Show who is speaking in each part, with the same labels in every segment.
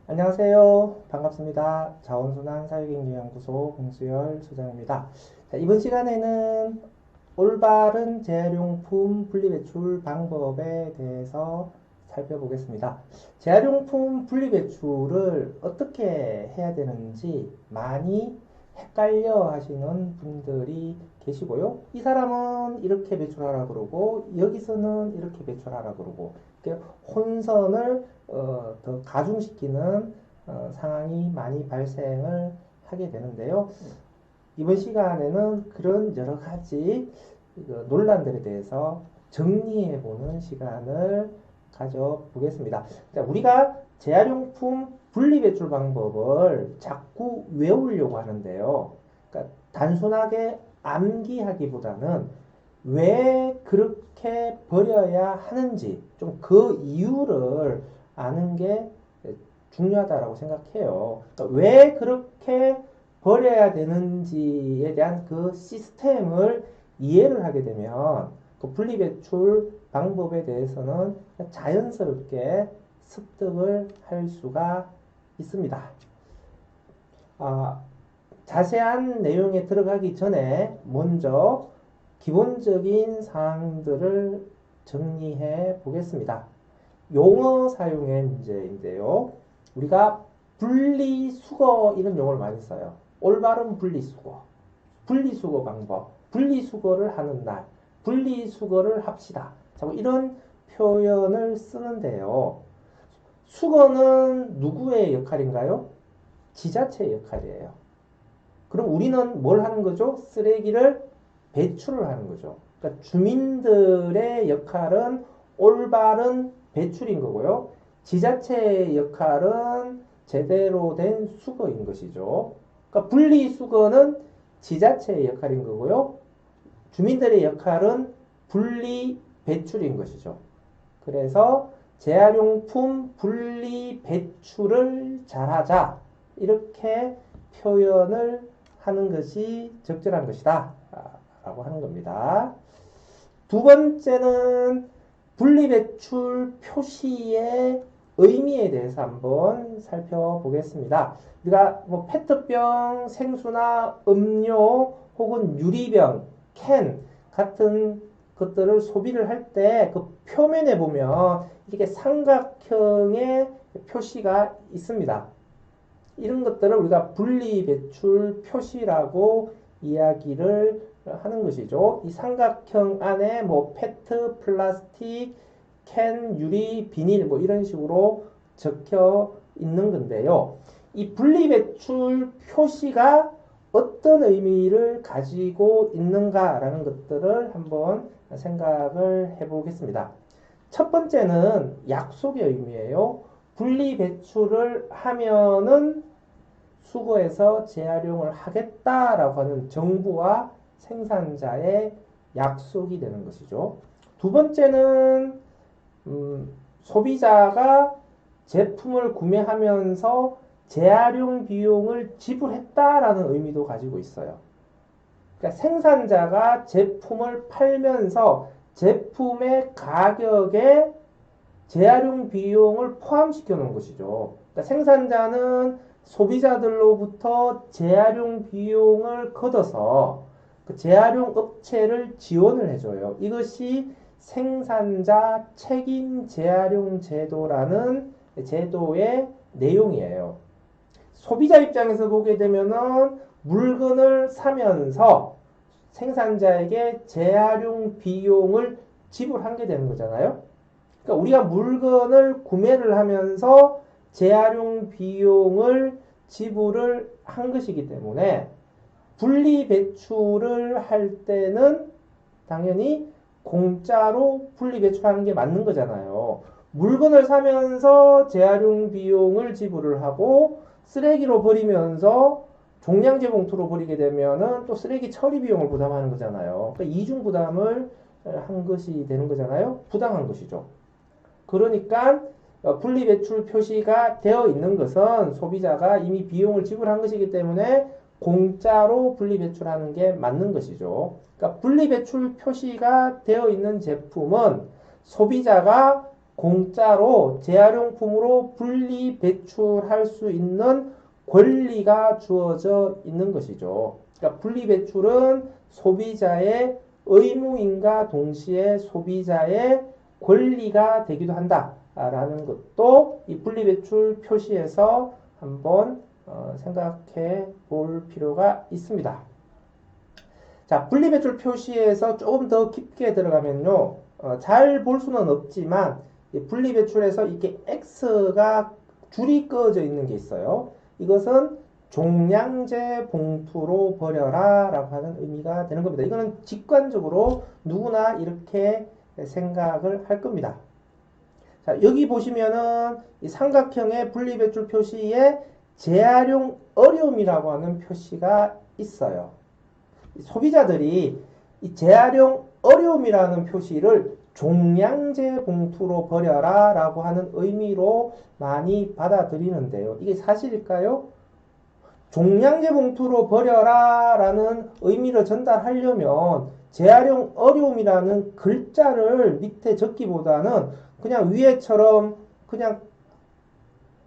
Speaker 1: 안녕하세요. 반갑습니다. 자원순환 사회경제연구소 공수열 소장입니다. 자, 이번 시간에는 올바른 재활용품 분리배출 방법에 대해서 살펴보겠습니다. 재활용품 분리배출을 어떻게 해야 되는지 많이 헷갈려 하시는 분들이 계시고요. 이 사람은 이렇게 배출하라 그러고 여기서는 이렇게 배출하라 그러고 혼선을 더 가중시키는 상황이 많이 발생을 하게 되는데요. 이번 시간에는 그런 여러 가지 논란들에 대해서 정리해보는 시간을 가져보겠습니다. 자, 우리가 재활용품 분리배출 방법을 자꾸 외우려고 하는데요. 그러니까 단순하게 암기하기보다는 왜 그렇게 버려야 하는지 좀 그 이유를 아는 게 중요하다고 생각해요. 그러니까 왜 그렇게 버려야 되는지에 대한 그 시스템을 이해를 하게 되면 그 분리배출 방법에 대해서는 자연스럽게 습득을 할 수가 있습니다. 자세한 내용에 들어가기 전에 먼저 기본적인 사항들을 정리해 보겠습니다. 용어 사용의 문제인데요. 우리가 분리수거 이런 용어를 많이 써요. 올바른 분리수거, 분리수거 방법, 분리수거를 하는 날, 분리수거를 합시다. 자, 이런 표현을 쓰는데요. 수거는 누구의 역할인가요? 지자체의 역할이에요. 그럼 우리는 뭘 하는 거죠? 쓰레기를 배출을 하는 거죠. 그러니까 주민들의 역할은 올바른 배출인 거고요. 지자체의 역할은 제대로 된 수거인 것이죠. 그러니까 분리수거는 지자체의 역할인 거고요. 주민들의 역할은 분리 배출인 것이죠. 그래서 재활용품 분리 배출을 잘하자 이렇게 표현을 하는 것이 적절한 것이다 라고 하는 겁니다. 두 번째는 분리배출 표시의 의미에 대해서 한번 살펴보겠습니다. 우리가 페트병, 생수나 음료 혹은 유리병, 캔 같은 것들을 소비를 할 때 그 표면에 보면 이렇게 삼각형의 표시가 있습니다. 이런 것들을 우리가 분리배출 표시라고 이야기를 하는 것이죠. 이 삼각형 안에 페트, 플라스틱, 캔, 유리, 비닐 이런 식으로 적혀 있는 건데요. 이 분리배출 표시가 어떤 의미를 가지고 있는가라는 것들을 한번 생각을 해보겠습니다. 첫 번째는 약속의 의미예요. 분리배출을 하면은 수거해서 재활용을 하겠다라고 하는 정부와 생산자의 약속이 되는 것이죠. 두 번째는 소비자가 제품을 구매하면서 재활용 비용을 지불했다라는 의미도 가지고 있어요. 그러니까 생산자가 제품을 팔면서 제품의 가격에 재활용 비용을 포함시켜 놓은 것이죠. 그러니까 생산자는 소비자들로부터 재활용 비용을 걷어서 그 재활용 업체를 지원을 해줘요. 이것이 생산자 책임 재활용 제도라는 제도의 내용이에요. 소비자 입장에서 보게 되면은 물건을 사면서 생산자에게 재활용 비용을 지불하게 되는 거잖아요. 그러니까 우리가 물건을 구매를 하면서 재활용 비용을 지불을 한 것이기 때문에 분리 배출을 할 때는 당연히 공짜로 분리 배출하는 게 맞는 거잖아요. 물건을 사면서 재활용 비용을 지불을 하고 쓰레기로 버리면서 종량제 봉투로 버리게 되면은 또 쓰레기 처리 비용을 부담하는 거잖아요. 그러니까 이중 부담을 한 것이 되는 거잖아요. 부당한 것이죠. 그러니까 분리배출 표시가 되어 있는 것은 소비자가 이미 비용을 지불한 것이기 때문에 공짜로 분리배출하는 게 맞는 것이죠. 그러니까 분리배출 표시가 되어 있는 제품은 소비자가 공짜로 재활용품으로 분리 배출할 수 있는 권리가 주어져 있는 것이죠. 그러니까 분리 배출은 소비자의 의무인가 동시에 소비자의 권리가 되기도 한다라는 것도 이 분리 배출 표시에서 한번 생각해 볼 필요가 있습니다. 자, 분리 배출 표시에서 조금 더 깊게 들어가면요, 잘 볼 수는 없지만 분리 배출에서 이렇게 X가 줄이 그어져 있는 게 있어요. 이것은 종량제 봉투로 버려라 라고 하는 의미가 되는 겁니다. 이거는 직관적으로 누구나 이렇게 생각을 할 겁니다. 자, 여기 보시면은 이 삼각형의 분리배출 표시에 재활용 어려움이라고 하는 표시가 있어요. 소비자들이 이 재활용 어려움이라는 표시를 종량제 봉투로 버려라 라고 하는 의미로 많이 받아들이는데요. 이게 사실일까요? 종량제 봉투로 버려라 라는 의미를 전달하려면 재활용 어려움이라는 글자를 밑에 적기보다는 그냥 위에처럼 그냥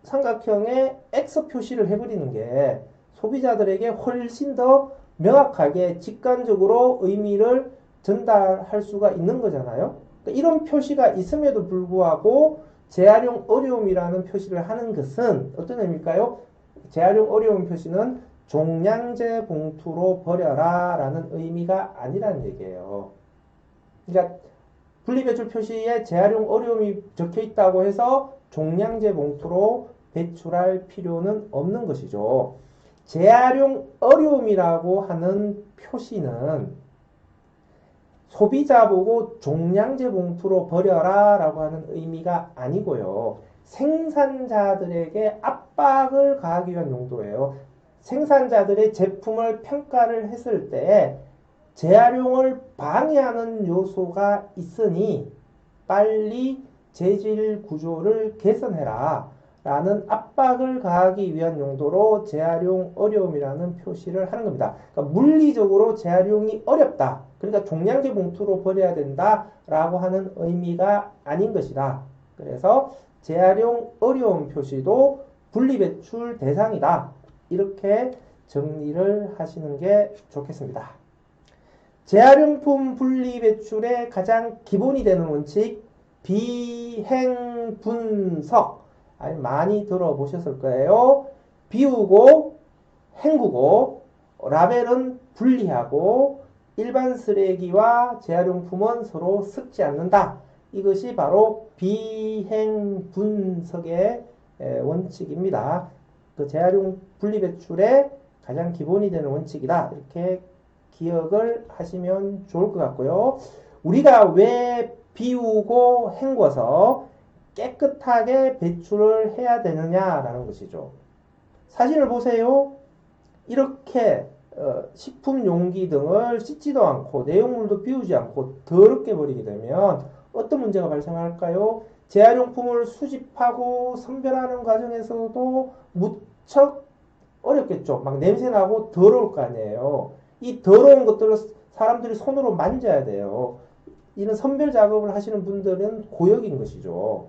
Speaker 1: 삼각형의 X 표시를 해버리는 게 소비자들에게 훨씬 더 명확하게 직관적으로 의미를 전달할 수가 있는 거잖아요. 그러니까 이런 표시가 있음에도 불구하고 재활용 어려움이라는 표시를 하는 것은 어떤 의미일까요? 재활용 어려움 표시는 종량제 봉투로 버려라 라는 의미가 아니라는 얘기예요. 그러니까 분리배출 표시에 재활용 어려움이 적혀 있다고 해서 종량제 봉투로 배출할 필요는 없는 것이죠. 재활용 어려움이라고 하는 표시는 소비자 보고 종량제 봉투로 버려라 라고 하는 의미가 아니고요. 생산자들에게 압박을 가하기 위한 용도예요. 생산자들의 제품을 평가를 했을 때 재활용을 방해하는 요소가 있으니 빨리 재질 구조를 개선해라 라는 압박을 가하기 위한 용도로 재활용 어려움이라는 표시를 하는 겁니다. 그러니까 물리적으로 재활용이 어렵다. 그러니까 종량제 봉투로 버려야 된다 라고 하는 의미가 아닌 것이다. 그래서 재활용 어려움 표시도 분리배출 대상이다. 이렇게 정리를 하시는 게 좋겠습니다. 재활용품 분리배출의 가장 기본이 되는 원칙, 비행분석. 많이 들어보셨을 거예요. 비우고, 헹구고, 라벨은 분리하고, 일반 쓰레기와 재활용품은 서로 섞지 않는다. 이것이 바로 비행분석의 원칙입니다. 그 재활용 분리배출의 가장 기본이 되는 원칙이다. 이렇게 기억을 하시면 좋을 것 같고요. 우리가 왜 비우고 헹궈서 깨끗하게 배출을 해야 되느냐라는 것이죠. 사진을 보세요. 이렇게 식품 용기 등을 씻지도 않고 내용물도 비우지 않고 더럽게 버리게 되면 어떤 문제가 발생할까요? 재활용품을 수집하고 선별하는 과정에서도 무척 어렵겠죠. 막 냄새나고 더러울 거 아니에요. 이 더러운 것들을 사람들이 손으로 만져야 돼요. 이런 선별 작업을 하시는 분들은 고역인 것이죠.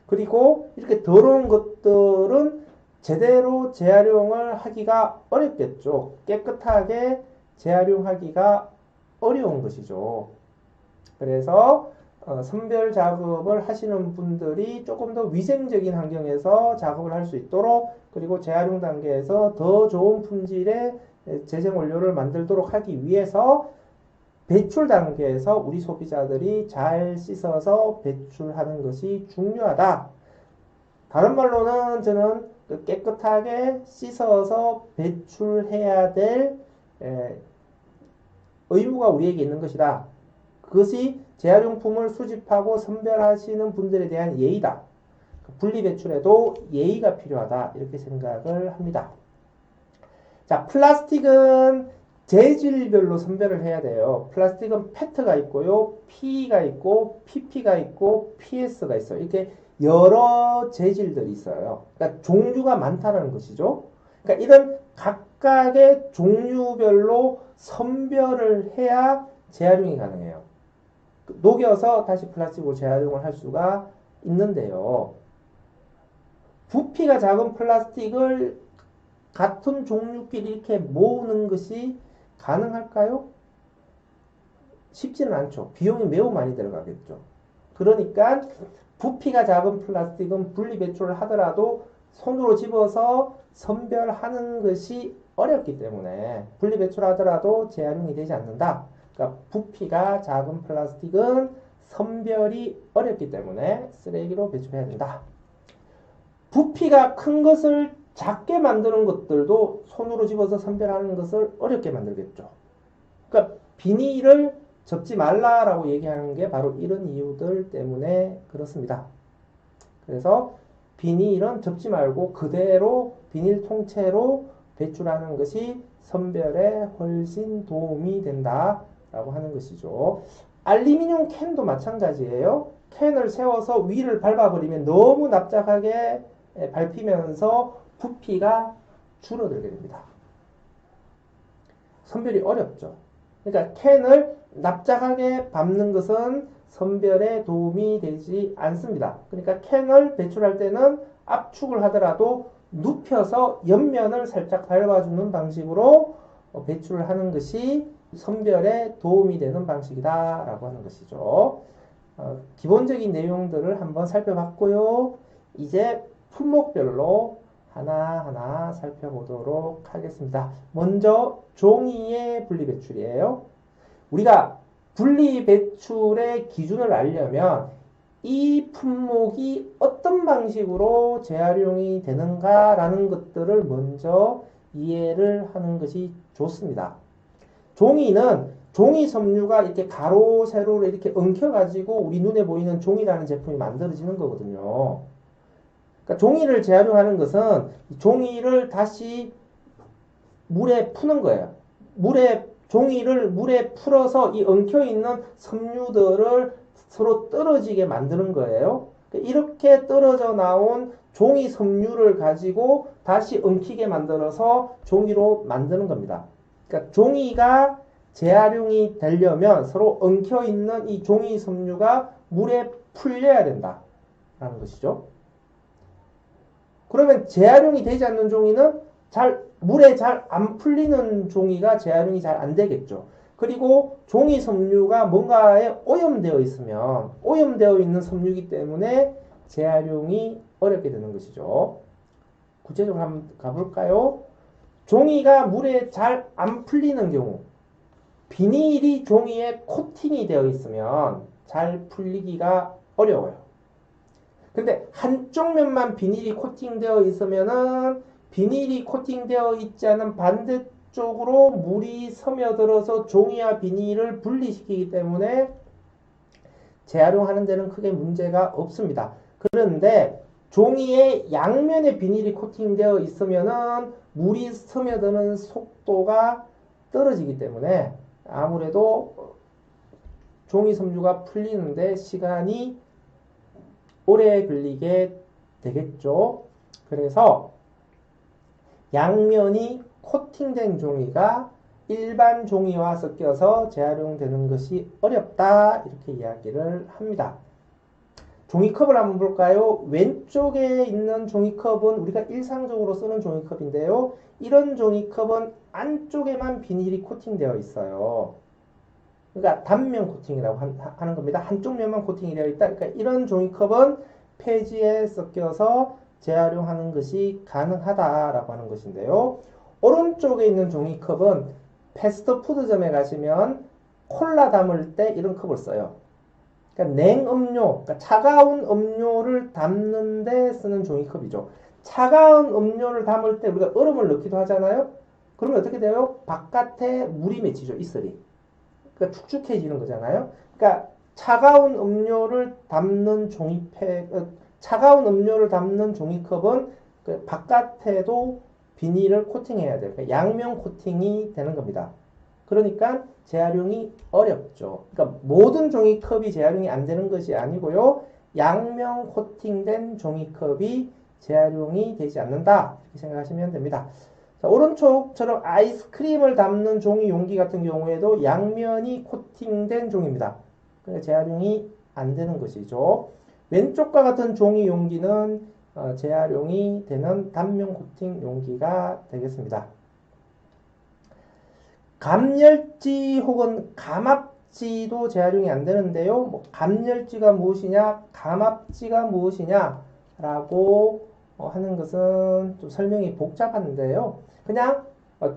Speaker 1: 그리고 이렇게 더러운 것들은 제대로 재활용을 하기가 어렵겠죠. 깨끗하게 재활용하기가 어려운 것이죠. 그래서 선별 작업을 하시는 분들이 조금 더 위생적인 환경에서 작업을 할 수 있도록, 그리고 재활용 단계에서 더 좋은 품질의 재생 원료를 만들도록 하기 위해서 배출 단계에서 우리 소비자들이 잘 씻어서 배출하는 것이 중요하다. 다른 말로는 저는 깨끗하게 씻어서 배출해야 될 의무가 우리에게 있는 것이다. 그것이 재활용품을 수집하고 선별하시는 분들에 대한 예의다. 분리배출에도 예의가 필요하다. 이렇게 생각을 합니다. 자, 플라스틱은 재질별로 선별을 해야 돼요. 플라스틱은 페트가 있고요, PE가 있고, PP가 있고, PS가 있어요. 이렇게 여러 재질들이 있어요. 그러니까 종류가 많다는 것이죠. 그러니까 이런 각각의 종류별로 선별을 해야 재활용이 가능해요. 녹여서 다시 플라스틱으로 재활용을 할 수가 있는데요. 부피가 작은 플라스틱을 같은 종류끼리 이렇게 모으는 것이 가능할까요? 쉽지는 않죠. 비용이 매우 많이 들어가겠죠. 그러니까 부피가 작은 플라스틱은 분리 배출을 하더라도 손으로 집어서 선별하는 것이 어렵기 때문에 분리 배출하더라도 재활용이 되지 않는다. 그러니까 부피가 작은 플라스틱은 선별이 어렵기 때문에 쓰레기로 배출해야 된다. 부피가 큰 것을 작게 만드는 것들도 손으로 집어서 선별하는 것을 어렵게 만들겠죠. 그러니까 비닐을 접지 말라라고 얘기하는 게 바로 이런 이유들 때문에 그렇습니다. 그래서 비닐은 접지 말고 그대로 비닐 통째로 배출하는 것이 선별에 훨씬 도움이 된다라고 하는 것이죠. 알루미늄 캔도 마찬가지예요. 캔을 세워서 위를 밟아버리면 너무 납작하게 밟히면서 부피가 줄어들게 됩니다. 선별이 어렵죠. 그러니까 캔을 납작하게 밟는 것은 선별에 도움이 되지 않습니다. 그러니까 캔을 배출할 때는 압축을 하더라도 눕혀서 옆면을 살짝 밟아주는 방식으로 배출을 하는 것이 선별에 도움이 되는 방식이다라고 하는 것이죠. 기본적인 내용들을 한번 살펴봤고요. 이제 품목별로 하나하나 살펴보도록 하겠습니다. 먼저 종이의 분리배출이에요. 우리가 분리배출의 기준을 알려면 이 품목이 어떤 방식으로 재활용이 되는가라는 것들을 먼저 이해를 하는 것이 좋습니다. 종이는 종이 섬유가 이렇게 가로 세로로 이렇게 엉켜가지고 우리 눈에 보이는 종이라는 제품이 만들어지는 거거든요. 그러니까 종이를 재활용하는 것은 종이를 다시 물에 푸는 거예요. 종이를 물에 풀어서 이 엉켜있는 섬유들을 서로 떨어지게 만드는 거예요. 이렇게 떨어져 나온 종이 섬유를 가지고 다시 엉키게 만들어서 종이로 만드는 겁니다. 그러니까 종이가 재활용이 되려면 서로 엉켜있는 이 종이 섬유가 물에 풀려야 된다라는 것이죠. 그러면 재활용이 되지 않는 종이는 물에 잘 안 풀리는 종이가 재활용이 잘 안 되겠죠. 그리고 종이 섬유가 뭔가에 오염되어 있으면 오염되어 있는 섬유이기 때문에 재활용이 어렵게 되는 것이죠. 구체적으로 한번 가볼까요? 종이가 물에 잘 안 풀리는 경우, 비닐이 종이에 코팅이 되어 있으면 잘 풀리기가 어려워요. 근데 한쪽 면만 비닐이 코팅되어 있으면은 비닐이 코팅되어 있지 않은 반대쪽으로 물이 스며들어서 종이와 비닐을 분리시키기 때문에 재활용하는 데는 크게 문제가 없습니다. 그런데 종이의 양면에 비닐이 코팅되어 있으면은 물이 스며드는 속도가 떨어지기 때문에 아무래도 종이 섬유가 풀리는데 시간이 오래 걸리게 되겠죠. 그래서 양면이 코팅된 종이가 일반 종이와 섞여서 재활용되는 것이 어렵다 이렇게 이야기를 합니다. 종이컵을 한번 볼까요? 왼쪽에 있는 종이컵은 우리가 일상적으로 쓰는 종이컵인데요. 이런 종이컵은 안쪽에만 비닐이 코팅되어 있어요. 그러니까 단면 코팅이라고 하는 겁니다. 한쪽 면만 코팅이 되어 있다. 그러니까 이런 종이컵은 폐지에 섞여서 재활용하는 것이 가능하다라고 하는 것인데요. 오른쪽에 있는 종이컵은 패스트푸드점에 가시면 콜라 담을 때 이런 컵을 써요. 그러니까 냉음료, 그러니까 차가운 음료를 담는 데 쓰는 종이컵이죠. 차가운 음료를 담을 때 우리가 얼음을 넣기도 하잖아요. 그러면 어떻게 돼요? 바깥에 물이 맺히죠. 이슬이. 그러니까 축축해지는 거잖아요. 그러니까 차가운 음료를 담는 차가운 음료를 담는 종이컵은 그 바깥에도 비닐을 코팅해야 돼요. 그러니까 양면 코팅이 되는 겁니다. 그러니까 재활용이 어렵죠. 그러니까 모든 종이컵이 재활용이 안 되는 것이 아니고요. 양면 코팅된 종이컵이 재활용이 되지 않는다. 이렇게 생각하시면 됩니다. 자, 오른쪽처럼 아이스크림을 담는 종이 용기 같은 경우에도 양면이 코팅된 종입니다. 그러니까 재활용이 안 되는 것이죠. 왼쪽과 같은 종이 용기는 재활용이 되는 단면 코팅 용기가 되겠습니다. 감열지 혹은 감압지도 재활용이 안 되는데요. 뭐 감열지가 무엇이냐, 감압지가 무엇이냐 라고 하는 것은 좀 설명이 복잡한데요. 그냥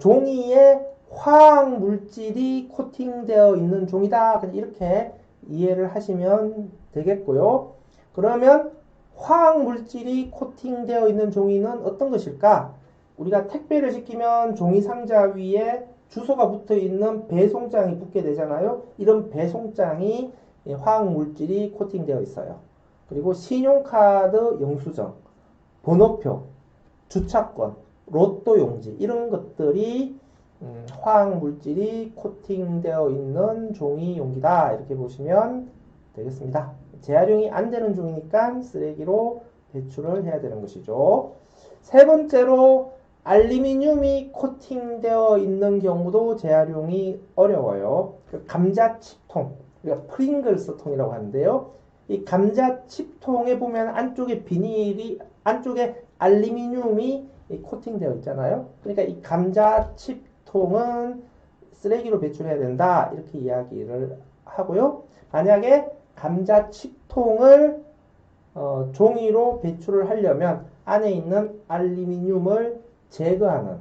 Speaker 1: 종이에 화학 물질이 코팅되어 있는 종이다. 이렇게 이해를 하시면 되겠고요. 그러면 화학 물질이 코팅되어 있는 종이는 어떤 것일까? 우리가 택배를 시키면 종이 상자 위에 주소가 붙어 있는 배송장이 붙게 되잖아요. 이런 배송장이 화학 물질이 코팅되어 있어요. 그리고 신용카드 영수증, 번호표, 주차권, 로또 용지 이런 것들이 화학 물질이 코팅되어 있는 종이 용기다. 이렇게 보시면 되겠습니다. 재활용이 안 되는 종이니까 쓰레기로 배출을 해야 되는 것이죠. 세 번째로 알루미늄이 코팅되어 있는 경우도 재활용이 어려워요. 감자칩통, 그러니까 프링글스 통이라고 하는데요. 이 감자칩통에 보면 안쪽에 비닐이, 안쪽에 알루미늄이 코팅되어 있잖아요. 그러니까 이 감자칩통은 쓰레기로 배출해야 된다. 이렇게 이야기를 하고요. 만약에 감자칩통을 종이로 배출을 하려면 안에 있는 알루미늄을 제거하는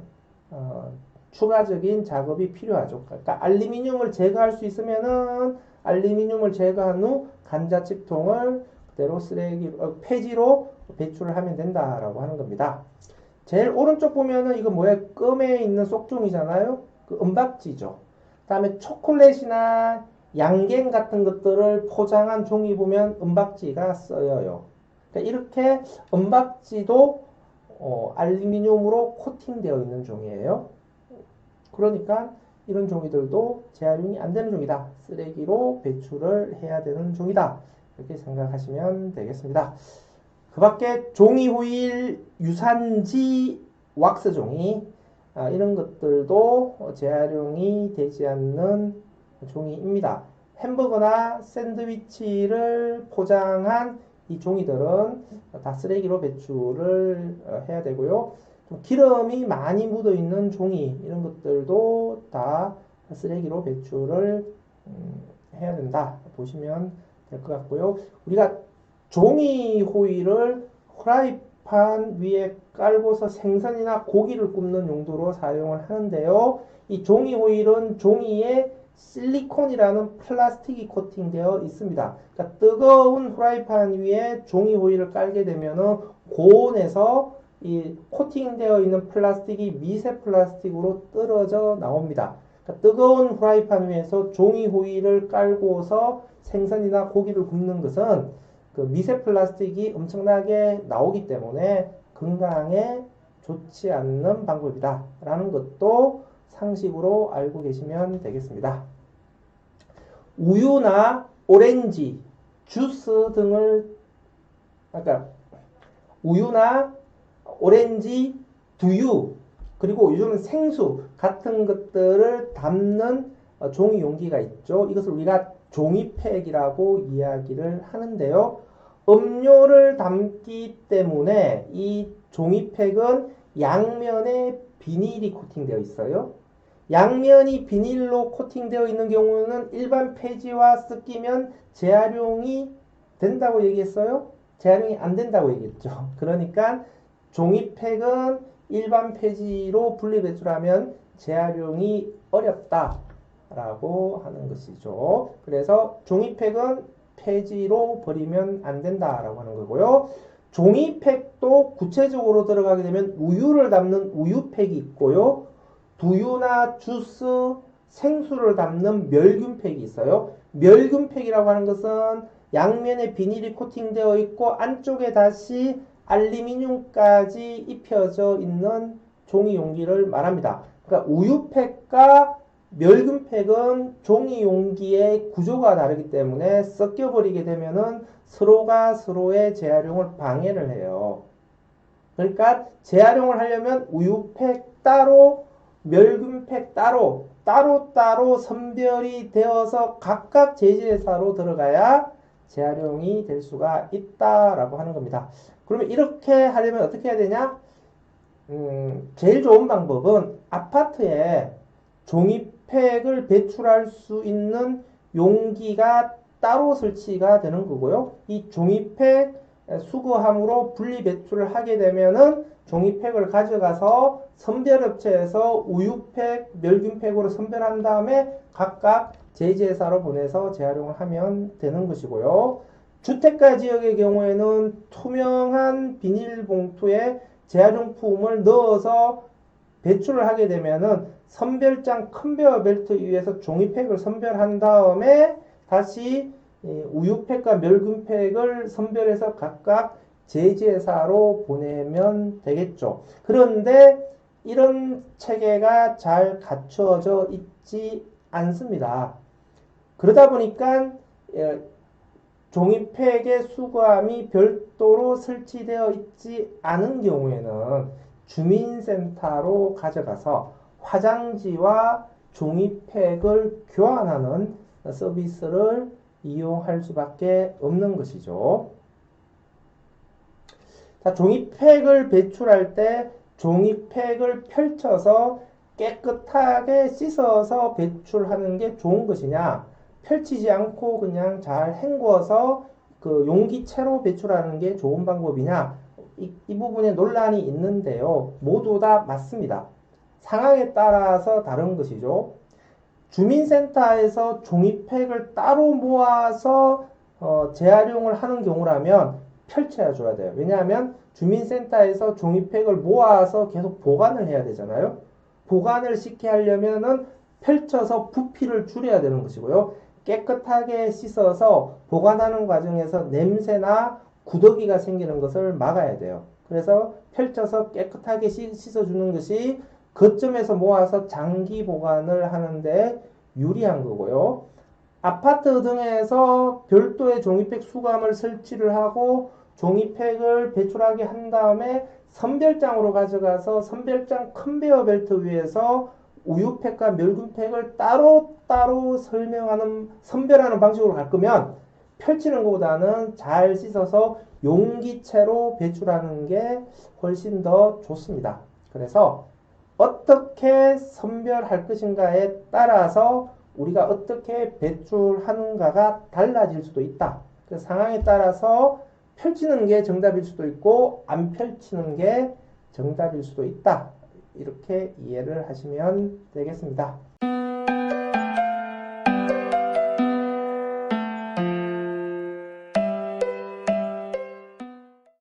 Speaker 1: 추가적인 작업이 필요하죠. 그러니까 알루미늄을 제거할 수 있으면은 알루미늄을 제거한 후 감자칩통을 그대로 쓰레기 폐지로 배출을 하면 된다라고 하는 겁니다. 제일 오른쪽 보면은 이거 뭐야? 껌에 있는 쏙종이잖아요. 그 은박지죠. 그다음에 초콜릿이나 양갱 같은 것들을 포장한 종이 보면 은박지가 쓰여요. 그러니까 이렇게 은박지도 알루미늄으로 코팅되어 있는 종이에요. 그러니까 이런 종이들도 재활용이 안 되는 종이다. 쓰레기로 배출을 해야 되는 종이다. 이렇게 생각하시면 되겠습니다. 그 밖에 종이 호일, 유산지, 왁스 종이 이런 것들도 재활용이 되지 않는 종이입니다. 햄버거나 샌드위치를 포장한 이 종이들은 다 쓰레기로 배출을 해야 되고요. 좀 기름이 많이 묻어 있는 종이 이런 것들도 다 쓰레기로 배출을 해야 된다 보시면 될 것 같고요. 우리가 종이 호일을 프라이팬 위에 깔고서 생선이나 고기를 굽는 용도로 사용을 하는데요. 이 종이 호일은 종이에 실리콘이라는 플라스틱이 코팅되어 있습니다. 그러니까 뜨거운 프라이팬 위에 종이 호일을 깔게 되면은 고온에서 이 코팅되어 있는 플라스틱이 미세 플라스틱으로 떨어져 나옵니다. 그러니까 뜨거운 프라이팬 위에서 종이 호일을 깔고서 생선이나 고기를 굽는 것은 그 미세 플라스틱이 엄청나게 나오기 때문에 건강에 좋지 않는 방법이다 라는 것도 상식으로 알고 계시면 되겠습니다. 우유나 오렌지, 주스 등을 우유나 오렌지, 두유, 그리고 요즘은 생수 같은 것들을 담는 종이 용기가 있죠. 이것을 우리가 종이팩이라고 이야기를 하는데요. 음료를 담기 때문에 이 종이팩은 양면에 비닐이 코팅되어 있어요. 양면이 비닐로 코팅되어 있는 경우는 일반 폐지와 섞이면 재활용이 된다고 얘기했어요? 재활용이 안 된다고 얘기했죠. 그러니까 종이팩은 일반 폐지로 분리배출하면 재활용이 어렵다라고 하는 것이죠. 그래서 종이팩은 폐지로 버리면 안 된다라고 하는 거고요. 종이팩도 구체적으로 들어가게 되면 우유를 담는 우유팩이 있고요. 두유나 주스, 생수를 담는 멸균팩이 있어요. 멸균팩이라고 하는 것은 양면에 비닐이 코팅되어 있고 안쪽에 다시 알루미늄까지 입혀져 있는 종이 용기를 말합니다. 그러니까 우유팩과 멸균팩은 종이 용기의 구조가 다르기 때문에 섞여버리게 되면은 서로가 서로의 재활용을 방해를 해요. 그러니까 재활용을 하려면 우유팩 따로, 멸균팩 따로 선별이 되어서 각각 제재사로 들어가야 재활용이 될 수가 있다라고 하는 겁니다. 그러면 이렇게 하려면 어떻게 해야 되냐? 제일 좋은 방법은 아파트에 종이팩을 배출할 수 있는 용기가 따로 설치가 되는 거고요. 이 종이팩 수거함으로 분리 배출을 하게 되면은 종이팩을 가져가서 선별업체에서 우유팩, 멸균팩으로 선별한 다음에 각각 제재사로 보내서 재활용을 하면 되는 것이고요. 주택가 지역의 경우에는 투명한 비닐봉투에 재활용품을 넣어서 배출을 하게 되면은 선별장 컨베어 벨트 위에서 종이팩을 선별한 다음에 다시 우유팩과 멸균팩을 선별해서 각각 제재사로 보내면 되겠죠. 그런데 이런 체계가 잘 갖춰져 있지 않습니다. 그러다 보니까 종이팩의 수거함이 별도로 설치되어 있지 않은 경우에는 주민센터로 가져가서 화장지와 종이팩을 교환하는 서비스를 이용할 수밖에 없는 것이죠. 자, 종이팩을 배출할 때 종이팩을 펼쳐서 깨끗하게 씻어서 배출하는 게 좋은 것이냐, 펼치지 않고 그냥 잘 헹궈서 그 용기채로 배출하는 게 좋은 방법이냐, 이 부분에 논란이 있는데요. 모두 다 맞습니다. 상황에 따라서 다른 것이죠. 주민센터에서 종이팩을 따로 모아서 재활용을 하는 경우라면 펼쳐야 줘야 돼요. 왜냐하면 주민센터에서 종이팩을 모아서 계속 보관을 해야 되잖아요. 보관을 쉽게 하려면은 펼쳐서 부피를 줄여야 되는 것이고요. 깨끗하게 씻어서 보관하는 과정에서 냄새나 구더기가 생기는 것을 막아야 돼요. 그래서 펼쳐서 깨끗하게 씻어주는 것이 거점에서 모아서 장기 보관을 하는데 유리한 거고요. 아파트 등에서 별도의 종이팩 수거함을 설치를 하고 종이팩을 배출하게 한 다음에 선별장으로 가져가서 선별장 컨베어 벨트 위에서 우유팩과 멸균팩을 따로따로 선별하는 방식으로 갈 거면 펼치는 것보다는 잘 씻어서 용기채로 배출하는 게 훨씬 더 좋습니다. 그래서 어떻게 선별할 것인가에 따라서 우리가 어떻게 배출하는가가 달라질 수도 있다. 그 상황에 따라서 펼치는 게 정답일 수도 있고 안 펼치는 게 정답일 수도 있다. 이렇게 이해를 하시면 되겠습니다.